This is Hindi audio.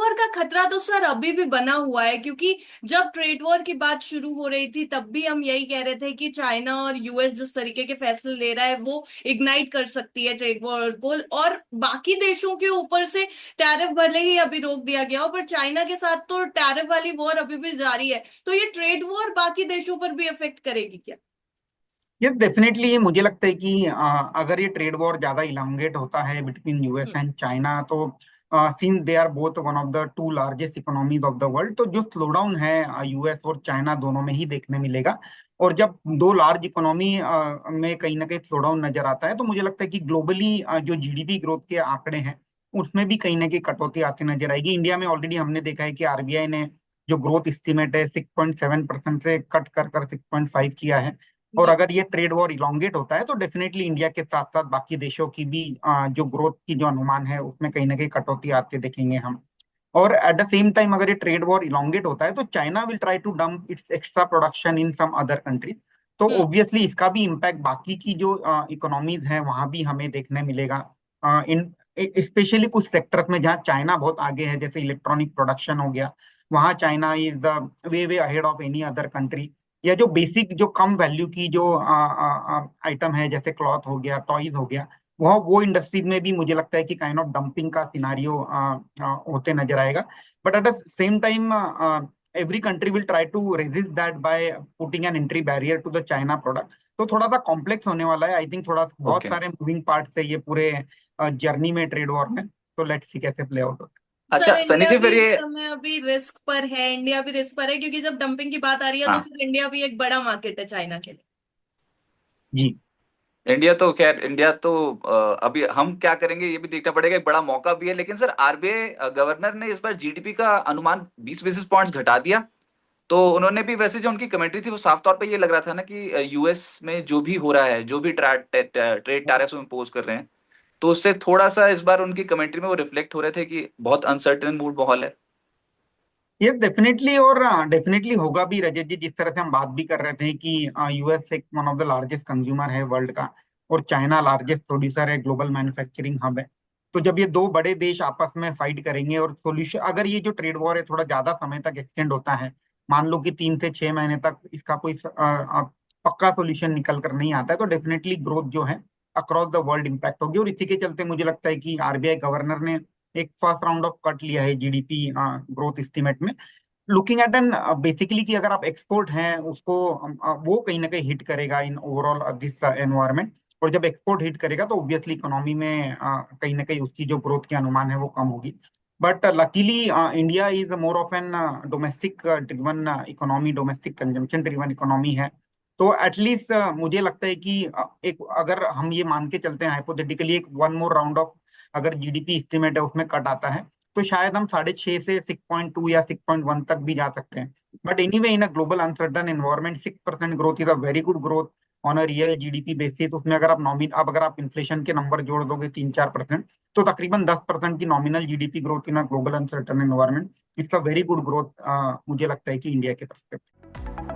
वॉर का खतरा तो सर अभी भी बना हुआ है, क्योंकि जब ट्रेड वॉर की बात शुरू हो रही थी तब भी हम यही कह रहे थे कि चाइना और यूएस जिस तरीके के फैसले ले रहा है वो इग्नाइट कर सकती है ट्रेड वॉर को, और बाकी देशों के ऊपर से टैरिफ भले ही अभी रोक दिया गया हो, पर चाइना के साथ तो टैरिफ वाली वॉर अभी भी जारी है। तो ये ट्रेड वॉर बाकी देशों पर भी अफेक्ट करेगी क्या? ये डेफिनेटली मुझे लगता है कि अगर ये ट्रेड वॉर ज्यादा इलांगेट होता है between US hmm. And China, तो since they are both one of the two largest economies of the world, तो जो स्लोडाउन है यूएस और चाइना दोनों में ही देखने मिलेगा। और जब दो लार्ज इकोनॉमी में कहीं ना कहीं स्लोडाउन नजर आता है, तो मुझे लगता है कि ग्लोबली जो जीडीपी ग्रोथ के आंकड़े हैं उसमें भी कहीं ना कहीं कटौती आती नजर आएगी। इंडिया में ऑलरेडी हमने देखा है कि आरबीआई ने जो ग्रोथ एस्टिमेट है 6.7% से कट कर कर 6.5 किया है। और जी। अगर ये ट्रेड वॉर इलोंगेट होता है तो डेफिनेटली इंडिया के साथ साथ बाकी देशों की भी जो ग्रोथ की जो अनुमान है उसमें कहीं ना कहीं कटौती आते देखेंगे हम। और एट द सेम टाइम अगर ये ट्रेड वॉर इलोंगेट होता है तो China will try to dump its extra production in some other countries. तो हम्म। ऑब्वियसली इसका भी इम्पैक्ट बाकी की जो इकोनॉमीज हैं वहां भी हमें देखने मिलेगा। इन स्पेशली कुछ सेक्टर्स में जहाँ चाइना बहुत आगे है, जैसे इलेक्ट्रॉनिक प्रोडक्शन हो गया, वहाँ China is the way way ahead of any other country. या जो बेसिक जो कम वैल्यू की जो आइटम है, जैसे क्लॉथ हो गया, टॉयज हो गया, वो इंडस्ट्रीज में भी मुझे लगता है कि काइंड ऑफ डंपिंग का सिनारियो होते नजर आएगा। But at the same time every country will try to resist that by putting an entry barrier to the China product. तो थोड़ा सा कॉम्प्लेक्स होने वाला है, आई थिंक थोड़ा बहुत ओके। सारे मूविंग पार्ट्स है ये पूरे जर्नी में, ट्रेड वॉर में। तो लेट्स सी कैसे प्ले आउट होता सर अच्छा सनी इंडिया जी, भी फिर इस ये समय अभी रिस्क पर है, इंडिया भी रिस्क पर है, क्योंकि जब डंपिंग की बात आ रही है तो हाँ, फिर इंडिया भी एक बड़ा मार्केट है चाइना के लिए। है जी। इंडिया तो खैर, इंडिया तो अभी हम क्या करेंगे ये भी देखना पड़ेगा, एक बड़ा मौका भी है। लेकिन सर, आरबीआई गवर्नर ने इस बार जीडीपी का अनुमान 20 बेसिस पॉइंट्स घटा दिया। तो उन्होंने भी, वैसे जो उनकी कमेंट्री थी वो साफ तौर पे ये लग रहा था ना कि यूएस में जो भी हो रहा है, जो भी ट्रेड टैरिफ्स इम्पोज कर रहे हैं, तो उससे थोड़ा सा इस बार उनकी कमेंट्री में वो रिफ्लेक्ट हो रहे थे कि बहुत अनसर्टेन मूड माहौल है। ये डेफिनेटली, और डेफिनेटली होगा भी रजत जी। जिस तरह से हम बात भी कर रहे थे कि यूएस एक one of the largest consumer है वर्ल्ड का, और चाइना लार्जेस्ट प्रोड्यूसर है, ग्लोबल मैन्युफैक्चरिंग हब है। तो जब ये दो बड़े देश आपस में फाइट करेंगे और सोल्यूशन, अगर ये जो ट्रेड वॉर है थोड़ा ज्यादा समय तक एक्सटेंड होता है, मान लो कि 3 से 6 महीने तक इसका कोई पक्का सोल्यूशन निकल कर नहीं आता है, तो डेफिनेटली ग्रोथ जो है अक्रॉस द वर्ल्ड इम्पैक्ट होगी। और इसी के चलते मुझे लगता है कि आरबीआई गवर्नर ने एक फर्स्ट राउंड ऑफ कट लिया है जीडीपी ग्रोथ एस्टिमेट में। लुकिंग एट एन बेसिकली कि अगर आप एक्सपोर्ट हैं उसको वो कहीं ना कहीं हिट करेगा इन ओवरऑल दिस एनवायरनमेंट। और जब एक्सपोर्ट हिट करेगा तो ऑब्वियसली इकोनॉमी में कहीं ना कहीं उसकी जो ग्रोथ की अनुमान है वो कम होगी। But luckily India is more of an domestic driven economy, domestic consumption driven economy है। तो एटलीस्ट मुझे लगता है कि एक अगर हम ये मान के चलते हैं हाइपोथेटिकली, एक वन मोर राउंड ऑफ अगर जीडीपी एस्टिमेट है उसमें कट आता है, तो शायद हम 6.5 से 6.2 या 6.1 तक भी जा सकते हैं। But anyway in a global uncertain environment 6% growth is a very good growth on a real GDP basis. उसमें अगर आप अब अगर आप इन्फ्लेशन के नंबर जोड़ दोगे 3-4%, तो तकरीबन 10% की nominal GDP growth in a global uncertain environment, it's a very good growth मुझे लगता है कि इंडिया के परस्पेक्टिव।